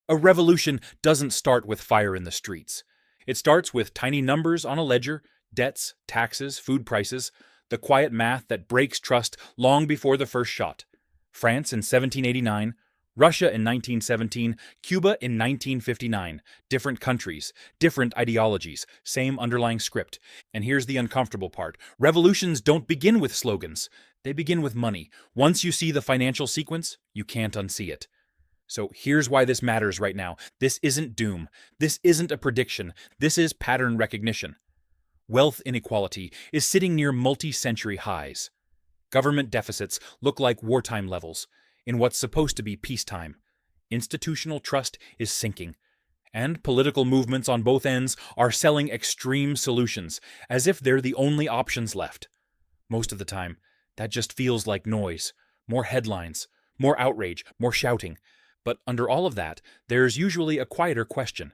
A revolution doesn't start with fire in the streets. It starts with tiny numbers on a ledger, debts, taxes, food prices, the quiet math that breaks trust long before the first shot. France in 1789, Russia in 1917, Cuba in 1959. Different countries, different ideologies, same underlying script. And here's the uncomfortable part. Revolutions don't begin with slogans. They begin with money. Once you see the financial sequence, you can't unsee it. So here's why this matters right now. This isn't doom. This isn't a prediction. This is pattern recognition. Wealth inequality is sitting near multi-century highs. Government deficits look like wartime levels in what's supposed to be peacetime. Institutional trust is sinking. And political movements on both ends are selling extreme solutions as if they're the only options left. Most of the time, that just feels like noise, more headlines, more outrage, more shouting. But under all of that, there's usually a quieter question.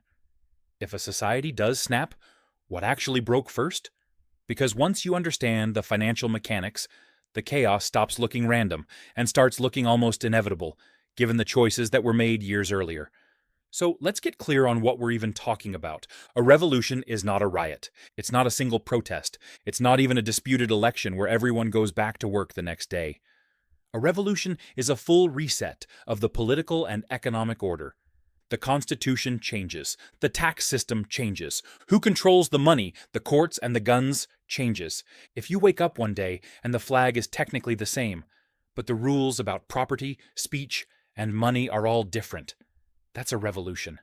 If a society does snap, what actually broke first? Because once you understand the financial mechanics, the chaos stops looking random and starts looking almost inevitable, given the choices that were made years earlier. So let's get clear on what we're even talking about. A revolution is not a riot. It's not a single protest. It's not even a disputed election where everyone goes back to work the next day. A revolution is a full reset of the political and economic order. The Constitution changes. The tax system changes. Who controls the money, the courts, and the guns changes. If you wake up one day and the flag is technically the same, but the rules about property, speech, and money are all different, that's a revolution.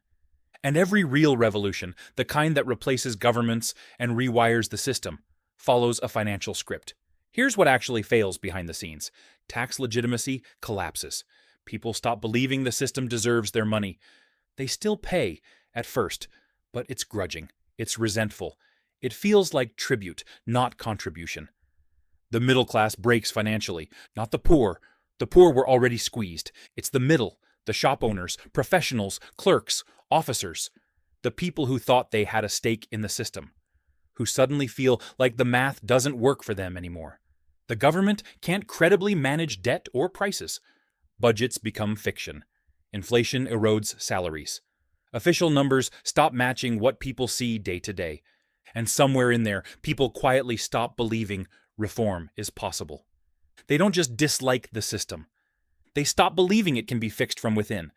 And every real revolution, the kind that replaces governments and rewires the system, follows a financial script. Here's what actually fails behind the scenes. Tax legitimacy collapses. People stop believing the system deserves their money. They still pay, at first, but it's grudging. It's resentful. It feels like tribute, not contribution. The middle class breaks financially, not the poor. The poor were already squeezed. It's the middle, the shop owners, professionals, clerks, officers, the people who thought they had a stake in the system, who suddenly feel like the math doesn't work for them anymore. The government can't credibly manage debt or prices. Budgets become fiction. Inflation erodes salaries. Official numbers stop matching what people see day to day. And somewhere in there, people quietly stop believing reform is possible. They don't just dislike the system. They stop believing it can be fixed from within.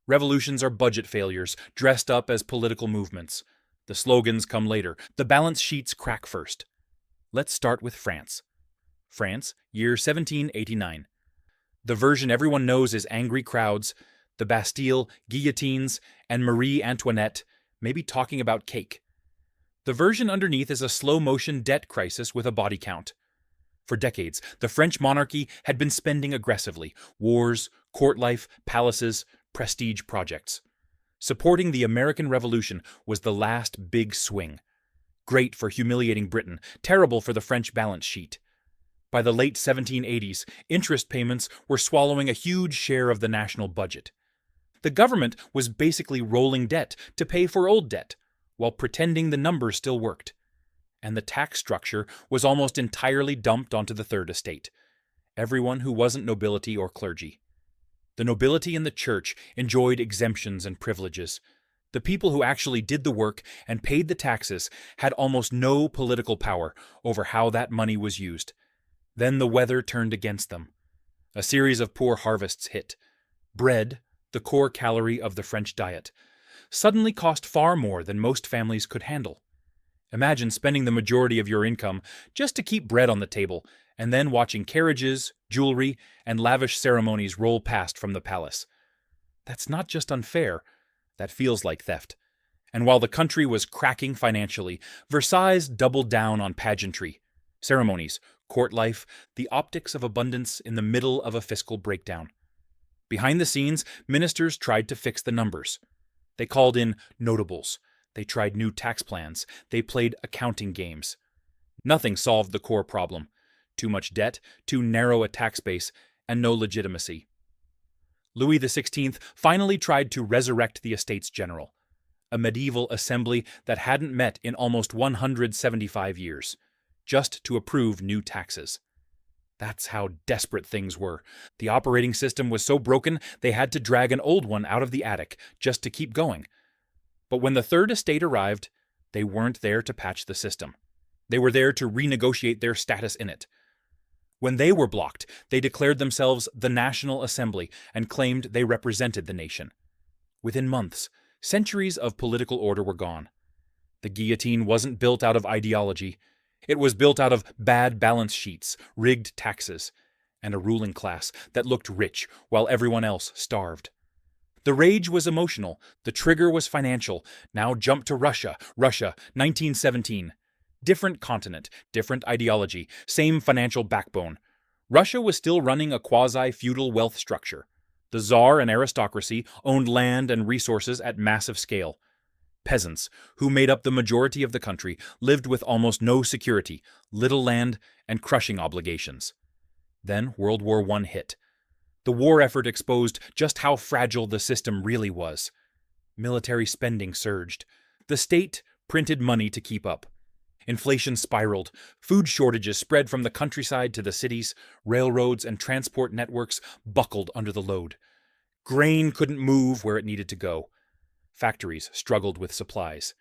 Revolutions are budget failures, dressed up as political movements. The slogans come later. The balance sheets crack first. Let's start with France. France, year 1789. The version everyone knows is angry crowds, the Bastille, guillotines, and Marie Antoinette, maybe talking about cake. The version underneath is a slow-motion debt crisis with a body count. For decades, the French monarchy had been spending aggressively: wars, court life, palaces, prestige projects. Supporting the American Revolution was the last big swing. Great for humiliating Britain, terrible for the French balance sheet. By the late 1780s, interest payments were swallowing a huge share of the national budget. The government was basically rolling debt to pay for old debt, while pretending the numbers still worked. And the tax structure was almost entirely dumped onto the Third Estate, everyone who wasn't nobility or clergy. The nobility and the church enjoyed exemptions and privileges. The people who actually did the work and paid the taxes had almost no political power over how that money was used. Then the weather turned against them. A series of poor harvests hit. Bread, the core calorie of the French diet, suddenly cost far more than most families could handle. Imagine spending the majority of your income just to keep bread on the table, and then watching carriages, jewelry, and lavish ceremonies roll past from the palace. That's not just unfair, that feels like theft. And while the country was cracking financially, Versailles doubled down on pageantry, ceremonies, court life, the optics of abundance in the middle of a fiscal breakdown. Behind the scenes, ministers tried to fix the numbers. They called in notables. They tried new tax plans. They played accounting games. Nothing solved the core problem: too much debt, too narrow a tax base, and no legitimacy. Louis XVI finally tried to resurrect the Estates General, a medieval assembly that hadn't met in almost 175 years, just to approve new taxes. That's how desperate things were. The operating system was so broken they had to drag an old one out of the attic just to keep going. But when the Third Estate arrived, they weren't there to patch the system. They were there to renegotiate their status in it. When they were blocked, they declared themselves the National Assembly and claimed they represented the nation. Within months, centuries of political order were gone. The guillotine wasn't built out of ideology. It was built out of bad balance sheets, rigged taxes, and a ruling class that looked rich while everyone else starved. The rage was emotional. The trigger was financial. Now jump to Russia. Russia, 1917. Different continent, different ideology, same financial backbone. Russia was still running a quasi-feudal wealth structure. The Tsar and aristocracy owned land and resources at massive scale. Peasants, who made up the majority of the country, lived with almost no security, little land, and crushing obligations. Then World War I hit. The war effort exposed just how fragile the system really was. Military spending surged. The state printed money to keep up. Inflation spiraled, food shortages spread from the countryside to the cities, railroads and transport networks buckled under the load. Grain couldn't move where it needed to go. Factories struggled with supplies.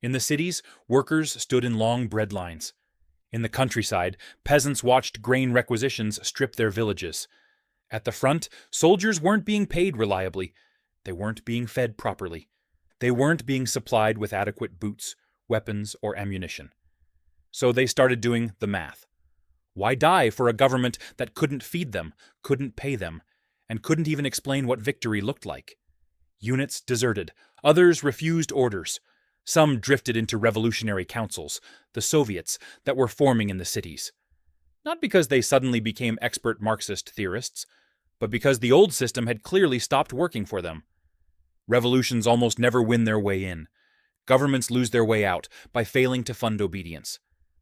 In the cities, workers stood in long bread lines. In the countryside, peasants watched grain requisitions strip their villages. At the front, soldiers weren't being paid reliably. They weren't being fed properly. They weren't being supplied with adequate boots, weapons, or ammunition. So they started doing the math. Why die for a government that couldn't feed them, couldn't pay them, and couldn't even explain what victory looked like? Units deserted. Others refused orders. Some drifted into revolutionary councils, the Soviets, that were forming in the cities. Not because they suddenly became expert Marxist theorists, but because the old system had clearly stopped working for them. Revolutions almost never win their way in. Governments lose their way out by failing to fund obedience.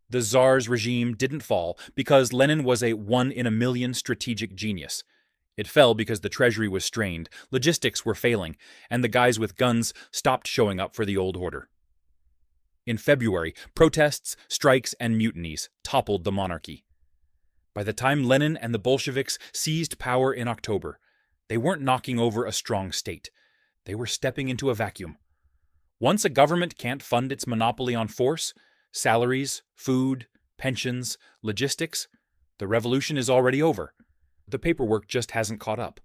The Tsar's regime didn't fall because Lenin was a one-in-a-million strategic genius. It fell because the treasury was strained, logistics were failing, and the guys with guns stopped showing up for the old order. In February, protests, strikes, and mutinies toppled the monarchy. By the time Lenin and the Bolsheviks seized power in October, they weren't knocking over a strong state. They were stepping into a vacuum. Once a government can't fund its monopoly on force, salaries, food, pensions, logistics, the revolution is already over. The paperwork just hasn't caught up.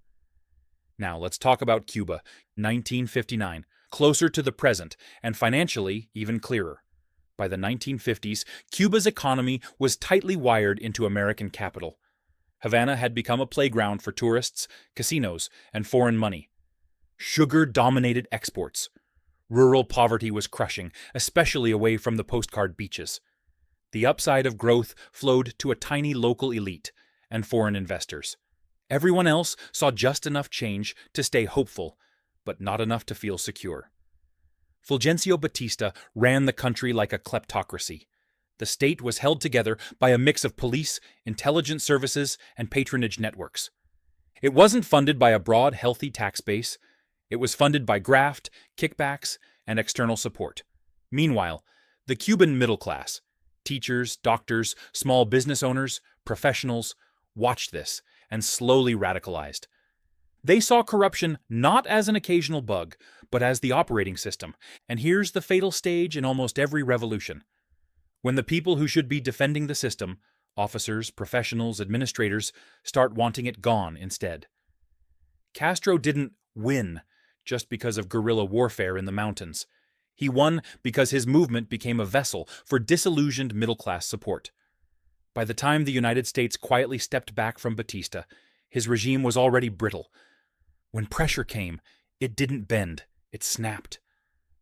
Now let's talk about Cuba, 1959, closer to the present and financially even clearer. By the 1950s, Cuba's economy was tightly wired into American capital. Havana had become a playground for tourists, casinos, and foreign money. Sugar dominated exports. Rural poverty was crushing, especially away from the postcard beaches. The upside of growth flowed to a tiny local elite and foreign investors. Everyone else saw just enough change to stay hopeful, but not enough to feel secure. Fulgencio Batista ran the country like a kleptocracy. The state was held together by a mix of police, intelligence services, and patronage networks. It wasn't funded by a broad, healthy tax base. It was funded by graft, kickbacks, and external support. Meanwhile, the Cuban middle class, teachers, doctors, small business owners, professionals, watched this and slowly radicalized. They saw corruption not as an occasional bug, but as the operating system. And here's the fatal stage in almost every revolution. When the people who should be defending the system, officers, professionals, administrators, start wanting it gone instead. Castro didn't win just because of guerrilla warfare in the mountains. He won because his movement became a vessel for disillusioned middle-class support. By the time the United States quietly stepped back from Batista, his regime was already brittle. When pressure came, it didn't bend, it snapped.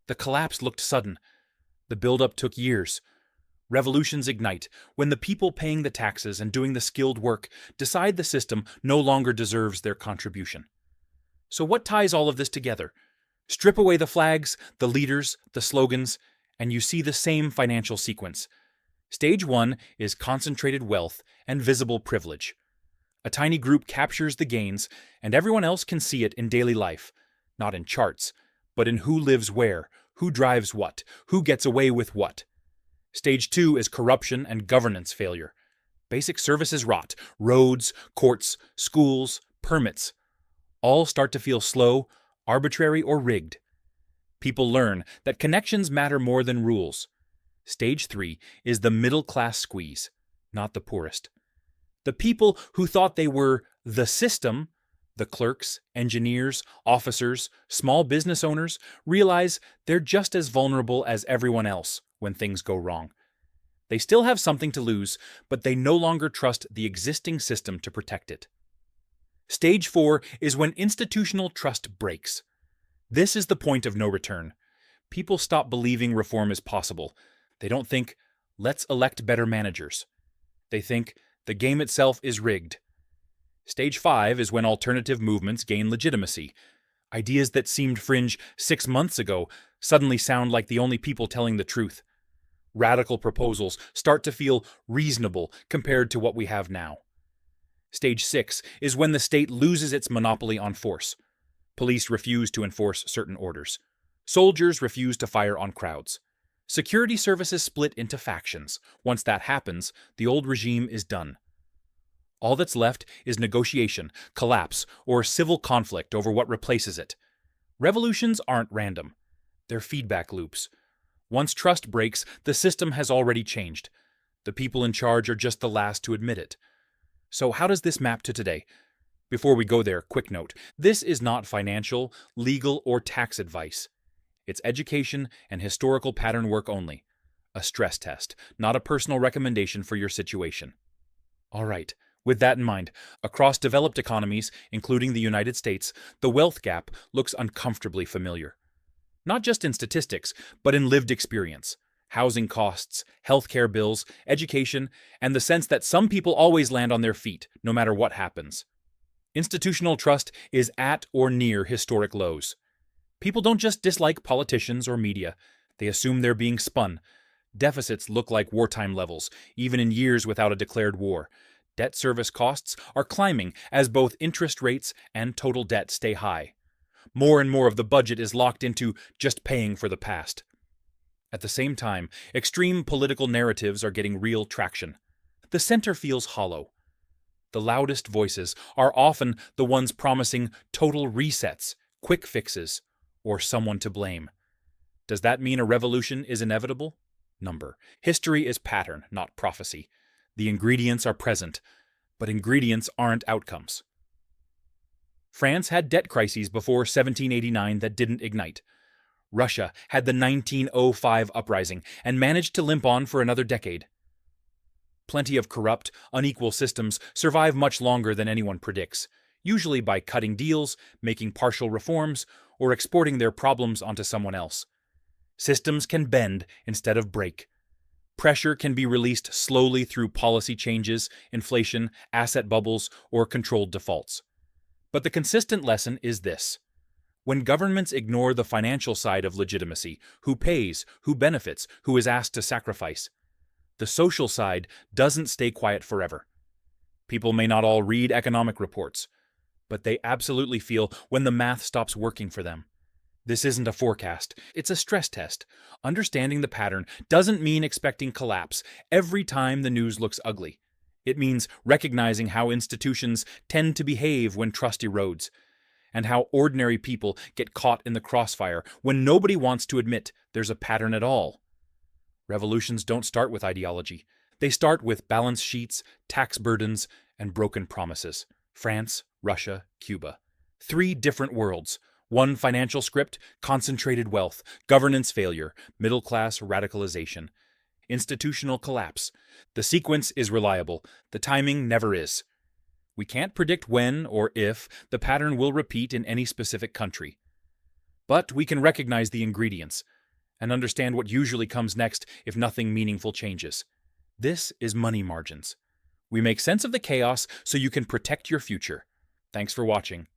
The collapse looked sudden. The buildup took years. Revolutions ignite when the people paying the taxes and doing the skilled work decide the system no longer deserves their contribution. So what ties all of this together? Strip away the flags, the leaders, the slogans, and you see the same financial sequence. Stage 1 is concentrated wealth and visible privilege. A tiny group captures the gains, and everyone else can see it in daily life, not in charts, but in who lives where, who drives what, who gets away with what. Stage 2 is corruption and governance failure. Basic services rot. Roads, courts, schools, permits all start to feel slow, arbitrary, or rigged. People learn that connections matter more than rules. Stage 3 is the middle class squeeze, not the poorest. The people who thought they were the system, the clerks, engineers, officers, small business owners, realize they're just as vulnerable as everyone else when things go wrong. They still have something to lose, but they no longer trust the existing system to protect it. Stage 4 is when institutional trust breaks. This is the point of no return. People stop believing reform is possible. They don't think, let's elect better managers. They think, the game itself is rigged. Stage 5 is when alternative movements gain legitimacy. Ideas that seemed fringe 6 months ago suddenly sound like the only people telling the truth. Radical proposals start to feel reasonable compared to what we have now. Stage 6 is when the state loses its monopoly on force. Police refuse to enforce certain orders. Soldiers refuse to fire on crowds. Security services split into factions. Once that happens, the old regime is done. All that's left is negotiation, collapse, or civil conflict over what replaces it. Revolutions aren't random. They're feedback loops. Once trust breaks, the system has already changed. The people in charge are just the last to admit it. So how does this map to today? Before we go there, quick note. This is not financial, legal, or tax advice. It's education and historical pattern work only. A stress test, not a personal recommendation for your situation. All right, with that in mind, across developed economies, including the United States, the wealth gap looks uncomfortably familiar. Not just in statistics, but in lived experience. Housing costs, healthcare bills, education, and the sense that some people always land on their feet, no matter what happens. Institutional trust is at or near historic lows. People don't just dislike politicians or media, they assume they're being spun. Deficits look like wartime levels, even in years without a declared war. Debt service costs are climbing as both interest rates and total debt stay high. More and more of the budget is locked into just paying for the past. At the same time, extreme political narratives are getting real traction. The center feels hollow. The loudest voices are often the ones promising total resets, quick fixes, or someone to blame. Does that mean a revolution is inevitable? Number. History is pattern, not prophecy. The ingredients are present, but ingredients aren't outcomes. France had debt crises before 1789 that didn't ignite. Russia had the 1905 uprising and managed to limp on for another decade. Plenty of corrupt, unequal systems survive much longer than anyone predicts, usually by cutting deals, making partial reforms, or exporting their problems onto someone else. Systems can bend instead of break. Pressure can be released slowly through policy changes, inflation, asset bubbles, or controlled defaults. But the consistent lesson is this. When governments ignore the financial side of legitimacy, who pays, who benefits, who is asked to sacrifice, the social side doesn't stay quiet forever. People may not all read economic reports, but they absolutely feel when the math stops working for them. This isn't a forecast, it's a stress test. Understanding the pattern doesn't mean expecting collapse every time the news looks ugly. It means recognizing how institutions tend to behave when trust erodes, and how ordinary people get caught in the crossfire when nobody wants to admit there's a pattern at all. Revolutions don't start with ideology. They start with balance sheets, tax burdens, and broken promises. France, Russia, Cuba. 3 different worlds. One financial script, concentrated wealth, governance failure, middle-class radicalization. Institutional collapse. The sequence is reliable. The timing never is. We can't predict when or if the pattern will repeat in any specific country. But we can recognize the ingredients and understand what usually comes next if nothing meaningful changes. This is money margins. We make sense of the chaos so you can protect your future. Thanks for watching.